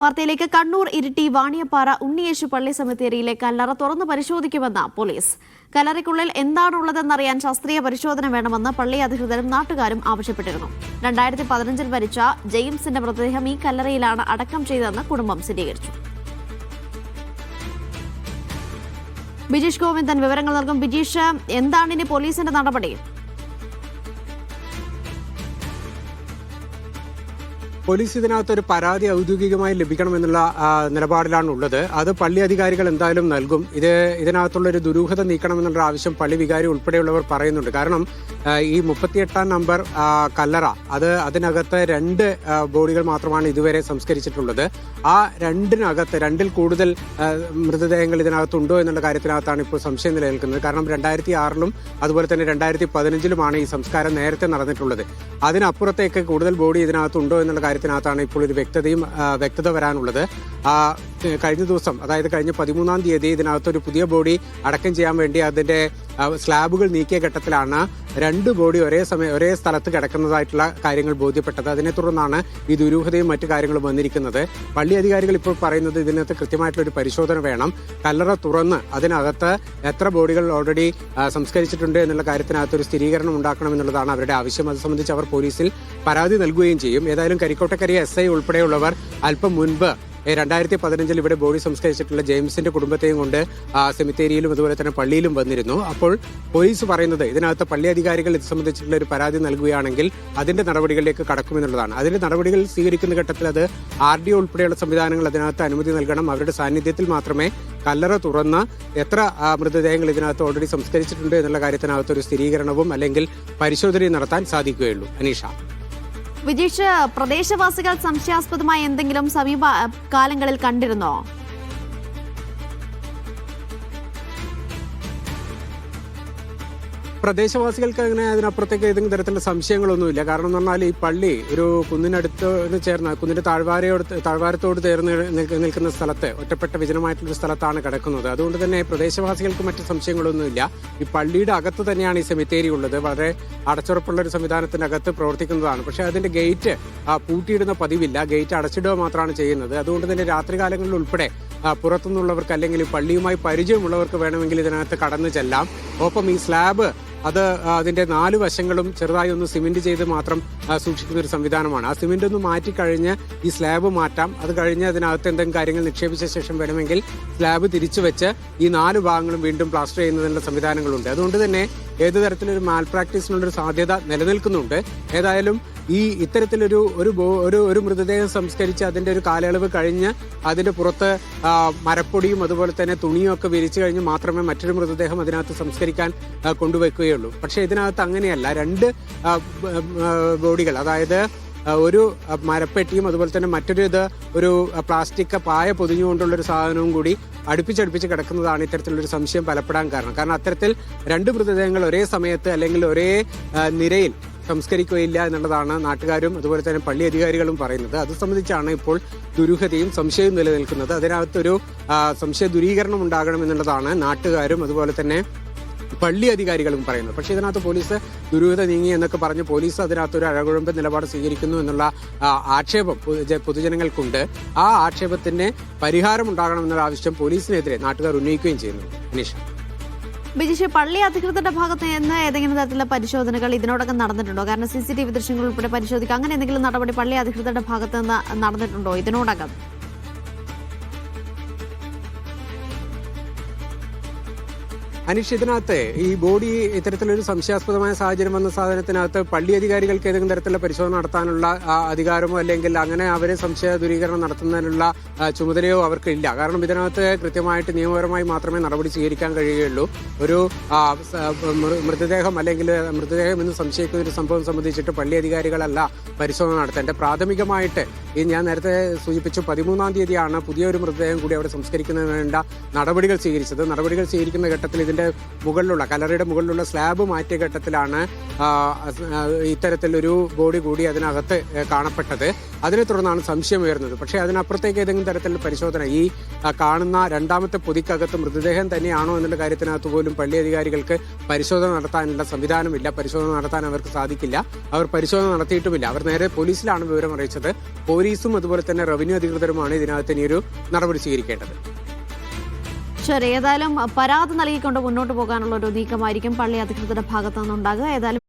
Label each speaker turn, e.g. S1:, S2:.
S1: വാർത്തയിലേക്ക്. കണ്ണൂർ ഇരിട്ടി വാണിയപ്പാറ ഉണ്ണിയേശു പള്ളി സെമിത്തേരിയിലെ കല്ലറ തുറന്നു പരിശോധിക്കുമെന്ന് പോലീസ്. കല്ലറയ്ക്കുള്ളിൽ എന്താണുള്ളതെന്നറിയാൻ ശാസ്ത്രീയ പരിശോധന വേണമെന്ന് പള്ളി അധികൃതരും നാട്ടുകാരും ആവശ്യപ്പെട്ടിരുന്നു. 2015 മരിച്ച ജെയിംസിന്റെ മൃതദേഹം ഈ കല്ലറയിലാണ് അടക്കം ചെയ്തതെന്ന് കുടുംബം സ്ഥിരീകരിച്ചു. ബിജീഷ് ഗോവിന്ദൻ വിവരങ്ങൾ നൽകും. ബിജീഷ്, എന്താണ് ഇനി പോലീസിന്റെ നടപടി?
S2: പോലീസ് ഇതിനകത്തൊരു പരാതി ഔദ്യോഗികമായി ലഭിക്കണമെന്നുള്ള നിലപാടിലാണ് ഉള്ളത്. അത് പള്ളി അധികാരികൾ എന്തായാലും നൽകും. ഇതിനകത്തുള്ളൊരു ദുരൂഹത നീക്കണമെന്നുള്ള ആവശ്യം പള്ളി വികാരി ഉൾപ്പെടെയുള്ളവർ പറയുന്നുണ്ട്. കാരണം ഈ 38-ാം നമ്പർ കല്ലറ അതിനകത്ത് 2 ബോഡികൾ മാത്രമാണ് ഇതുവരെ സംസ്കരിച്ചിട്ടുള്ളത്. ആ രണ്ടിൽ കൂടുതൽ മൃതദേഹങ്ങൾ ഇതിനകത്തുണ്ടോ എന്നുള്ള കാര്യത്തിനകത്താണ് ഇപ്പോൾ സംശയം നിലനിൽക്കുന്നത്. കാരണം 2006-ലും അതുപോലെ തന്നെ 2015-ലുമാണ് ഈ സംസ്കാരം നേരത്തെ നടന്നിട്ടുള്ളത്. അതിനപ്പുറത്തേക്ക് കൂടുതൽ ബോഡി ഇതിനകത്തുണ്ടോ എന്നുള്ള കാര്യത്തിനകത്താണ് ഇപ്പോൾ ഒരു വ്യക്തത വരാനുള്ളത്. കഴിഞ്ഞ ദിവസം, അതായത് കഴിഞ്ഞ 13-ാം തീയതി ഇതിനകത്തൊരു പുതിയ ബോഡി അടക്കം ചെയ്യാൻ വേണ്ടി അതിന്റെ സ്ലാബുകൾ നീക്കിയ ഘട്ടത്തിലാണ് 2 ബോഡി ഒരേ സ്ഥലത്ത് കിടക്കുന്നതായിട്ടുള്ള കാര്യങ്ങൾ ബോധ്യപ്പെട്ടത്. അതിനെ തുടർന്നാണ് ഈ ദുരൂഹതയും മറ്റു കാര്യങ്ങളും വന്നിരിക്കുന്നത്. പള്ളി അധികാരികൾ ഇപ്പോൾ പറയുന്നത് ഇതിനകത്ത് കൃത്യമായിട്ടുള്ളൊരു പരിശോധന വേണം. കല്ലറ തുറന്ന് അതിനകത്ത് എത്ര ബോഡികൾ ഓൾറെഡി സംസ്കരിച്ചിട്ടുണ്ട് എന്നുള്ള കാര്യത്തിനകത്ത് ഒരു സ്ഥിരീകരണം ഉണ്ടാക്കണമെന്നുള്ളതാണ് അവരുടെ ആവശ്യം. അത് സംബന്ധിച്ച് അവർ പോലീസിൽ പരാതി നൽകുകയും ചെയ്യും. ഏതായാലും കരിക്കോട്ടക്കരി SI ഉൾപ്പെടെയുള്ളവർ അല്പം മുൻപ് 2015-ൽ ഇവിടെ ബോഡി സംസ്കരിച്ചിട്ടുള്ള ജെയിംസിന്റെ കുടുംബത്തെയും കൊണ്ട് സെമിത്തേരിയിലും അതുപോലെ തന്നെ പള്ളിയിലും വന്നിരുന്നു. അപ്പോൾ പോലീസ് പറയുന്നത് ഇതിനകത്ത് പള്ളി അധികാരികൾ ഇത് സംബന്ധിച്ചിട്ടുള്ള ഒരു പരാതി നൽകുകയാണെങ്കിൽ അതിന്റെ നടപടികളിലേക്ക് കടക്കുമെന്നുള്ളതാണ്. അതിന്റെ നടപടികൾ സ്വീകരിക്കുന്ന ഘട്ടത്തിൽ അത് RDO ഉൾപ്പെടെയുള്ള സംവിധാനങ്ങൾ അതിനകത്ത് അനുമതി നൽകണം. അവരുടെ സാന്നിധ്യത്തിൽ മാത്രമേ കല്ലറ തുറന്ന് എത്ര മൃതദേഹങ്ങൾ ഇതിനകത്ത് ഓൾറെഡി സംസ്കരിച്ചിട്ടുണ്ട് എന്നുള്ള കാര്യത്തിനകത്ത് ഒരു സ്ഥിരീകരണവും അല്ലെങ്കിൽ പരിശോധനയും നടത്താൻ സാധിക്കുകയുള്ളൂ. അനീഷ.
S1: വിജീഷ്, പ്രദേശവാസികൾ സംശയാസ്പദമായ എന്തെങ്കിലും സമീപ കാലങ്ങളിൽ കണ്ടിരുന്നോ?
S2: പ്രദേശവാസികൾക്ക് അങ്ങനെ അതിനപ്പുറത്തേക്ക് ഏതെങ്കിലും തരത്തിലുള്ള സംശയങ്ങളൊന്നുമില്ല. കാരണം എന്ന് പറഞ്ഞാൽ ഈ പള്ളി ഒരു കുന്നിനടുത്ത് ചേർന്ന് കുന്നിന്റെ താഴ്വാരത്തോട് ചേർന്ന് നിൽക്കുന്ന സ്ഥലത്ത് ഒറ്റപ്പെട്ട വിജനമായിട്ടുള്ള സ്ഥലത്താണ് കിടക്കുന്നത്. അതുകൊണ്ട് തന്നെ പ്രദേശവാസികൾക്ക് മറ്റു സംശയങ്ങളൊന്നുമില്ല. ഈ പള്ളിയുടെ അകത്ത് തന്നെയാണ് ഈ സെമിത്തേരി ഉള്ളത്. വളരെ അടച്ചുറപ്പുള്ള ഒരു സംവിധാനത്തിനകത്ത് പ്രവർത്തിക്കുന്നതാണ്. പക്ഷേ അതിന്റെ ഗേറ്റ് പൂട്ടിയിടുന്ന പതിവില്ല. ഗേറ്റ് അടച്ചിടുക മാത്രമാണ് ചെയ്യുന്നത്. അതുകൊണ്ട് തന്നെ രാത്രികാലങ്ങളിൽ ഉൾപ്പെടെ പുറത്തുനിന്നുള്ളവർക്ക് അല്ലെങ്കിൽ പള്ളിയുമായി പരിചയമുള്ളവർക്ക് വേണമെങ്കിൽ ഇതിനകത്ത് കടന്നു ചെല്ലാം. ഒപ്പം ഈ സ്ലാബ് അതിന്റെ 4 വശങ്ങളും ചെറുതായി ഒന്ന് സിമെന്റ് ചെയ്ത് മാത്രം സൂക്ഷിക്കുന്ന ഒരു സംവിധാനമാണ്. ആ സിമെന്റ് ഒന്ന് മാറ്റിക്കഴിഞ്ഞ് ഈ സ്ലാബ് മാറ്റാം. അത് കഴിഞ്ഞ് അതിനകത്ത് എന്തെങ്കിലും കാര്യങ്ങൾ നിക്ഷേപിച്ച ശേഷം വേണമെങ്കിൽ സ്ലാബ് തിരിച്ചു വെച്ച് ഈ 4 ഭാഗങ്ങളും വീണ്ടും പ്ലാസ്റ്റർ ചെയ്യുന്നതിനുള്ള സംവിധാനങ്ങളുണ്ട്. അതുകൊണ്ട് തന്നെ ഏതു തരത്തിലൊരു മാൽ പ്രാക്ടീസിനുള്ളൊരു സാധ്യത നിലനിൽക്കുന്നുണ്ട്. ഏതായാലും ഈ ഇത്തരത്തിലൊരു മൃതദേഹം സംസ്കരിച്ച് അതിന്റെ ഒരു കാലയളവ് കഴിഞ്ഞ് അതിന്റെ പുറത്ത് മരപ്പൊടിയും അതുപോലെ തന്നെ തുണിയും ഒക്കെ വിരിച്ചു കഴിഞ്ഞ് മാത്രമേ മറ്റൊരു മൃതദേഹം അതിനകത്ത് സംസ്കരിക്കാൻ കൊണ്ടുവയ്ക്കുകയുള്ളൂ. പക്ഷെ ഇതിനകത്ത് അങ്ങനെയല്ല. 2 ബോഡികൾ, അതായത് ഒരു മരപ്പെട്ടിയും അതുപോലെ തന്നെ ഒരു പ്ലാസ്റ്റിക് പായ പൊതിഞ്ഞുകൊണ്ടുള്ളൊരു സാധനവും കൂടി അടുപ്പിച്ചടുപ്പിച്ച് കിടക്കുന്നതാണ് ഇത്തരത്തിലുള്ളൊരു സംശയം ബലപ്പെടാൻ കാരണം. കാരണം അത്തരത്തിൽ 2 മൃതദേഹങ്ങൾ ഒരേ സമയത്ത് അല്ലെങ്കിൽ ഒരേ നിരയിൽ സംസ്കരിക്കുകയില്ല എന്നുള്ളതാണ് നാട്ടുകാരും അതുപോലെ തന്നെ പള്ളി അധികാരികളും പറയുന്നത്. അത് സംബന്ധിച്ചാണ് ഇപ്പോൾ ദുരൂഹതയും സംശയവും നിലനിൽക്കുന്നത്. അതിനകത്തൊരു സംശയ ദൂരീകരണം ഉണ്ടാകണം എന്നുള്ളതാണ് നാട്ടുകാരും അതുപോലെ തന്നെ പള്ളി അധികാരികളും പറയുന്നത്. പക്ഷേ ഇതിനകത്ത് പോലീസ് ദുരൂഹത നീങ്ങി എന്നൊക്കെ പറഞ്ഞ് പോലീസ് അതിനകത്തൊരു അഴകുഴമ്പ് നിലപാട് സ്വീകരിക്കുന്നു എന്നുള്ള ആക്ഷേപം പൊതുജനങ്ങൾക്കുണ്ട്. ആ ആക്ഷേപത്തിന് പരിഹാരം ഉണ്ടാകണമെന്നുള്ള ആവശ്യം പോലീസിനെതിരെ നാട്ടുകാർ ഉന്നയിക്കുകയും ചെയ്യുന്നു. അനീഷ.
S1: ബിജീഷ്, പള്ളി അധികൃതരുടെ ഭാഗത്ത് നിന്ന് ഏതെങ്കിലും തരത്തിലുള്ള പരിശോധനകൾ ഇതിനോടകം നടന്നിട്ടുണ്ടോ? കാരണം CCTV ദൃശ്യങ്ങൾ ഉൾപ്പെടെ പരിശോധിക്കുക, അങ്ങനെ എന്തെങ്കിലും നടപടി പള്ളി അധികൃതരുടെ ഭാഗത്ത് നിന്ന് നടന്നിട്ടുണ്ടോ ഇതിനോടകം?
S2: അനീഷ്, ഇതിനകത്ത് ഈ ബോഡി ഇത്തരത്തിലൊരു സംശയാസ്പദമായ സാഹചര്യം വന്ന സാധനത്തിനകത്ത് പള്ളി അധികാരികൾക്ക് ഏതെങ്കിലും തരത്തിലുള്ള പരിശോധന നടത്താനുള്ള അധികാരമോ അല്ലെങ്കിൽ അങ്ങനെ അവരെ സംശയ ദൂരീകരണം നടത്തുന്നതിനുള്ള ചുമതലയോ അവർക്കില്ല. കാരണം ഇതിനകത്ത് കൃത്യമായിട്ട് നിയമപരമായി മാത്രമേ നടപടി സ്വീകരിക്കാൻ കഴിയുകയുള്ളൂ. ഒരു മൃതദേഹം അല്ലെങ്കിൽ മൃതദേഹം എന്ന് സംശയിക്കുന്ന ഒരു സംഭവം സംബന്ധിച്ചിട്ട് പള്ളി അധികാരികളല്ല പരിശോധന നടത്തേണ്ടത്. പ്രാഥമികമായിട്ട് ഞാൻ നേരത്തെ സൂചിപ്പിച്ചു 13-ാം തീയതിയാണ് പുതിയൊരു മൃതദേഹം കൂടി അവിടെ സംസ്കരിക്കുന്നതിന് വേണ്ട നടപടികൾ സ്വീകരിച്ചത്. നടപടികൾ സ്വീകരിക്കുന്ന ഘട്ടത്തിൽ ഇതിന്റെ അതിന്റെ മുകളിലുള്ള കല്ലറയുടെ മുകളിലുള്ള സ്ലാബ് മാറ്റിയ ഘട്ടത്തിലാണ് ഇത്തരത്തിലൊരു ബോഡി കൂടി അതിനകത്ത് കാണപ്പെട്ടത്. അതിനെ തുടർന്നാണ് സംശയം ഉയർന്നത്. പക്ഷേ അതിനപ്പുറത്തേക്ക് ഏതെങ്കിലും തരത്തിലുള്ള പരിശോധന ഈ കാണുന്ന രണ്ടാമത്തെ പൊതിക്കകത്ത് മൃതദേഹം തന്നെയാണോ എന്നുള്ള കാര്യത്തിനകത്ത് പോലും പള്ളി അധികാരികൾക്ക് പരിശോധന നടത്താനുള്ള സംവിധാനമില്ല. പരിശോധന നടത്താൻ അവർക്ക് സാധിക്കില്ല. അവർ പരിശോധന നടത്തിയിട്ടുമില്ല. അവർ നേരെ പോലീസിലാണ് വിവരം അറിയിച്ചത്. പോലീസും അതുപോലെ തന്നെ റവന്യൂ അധികൃതരുമാണ് ഇതിനകത്ത് ഇനിയൊരു നടപടി സ്വീകരിക്കേണ്ടത്.
S1: ശരി, ഏതായാലും പരാതി നൽകിക്കൊണ്ട് മുന്നോട്ട് പോകാനുള്ള ഒരു നീക്കമായിരിക്കും പള്ളി അധികൃതരുടെ ഭാഗത്തു നിന്നുണ്ടാകുക. ഏതായാലും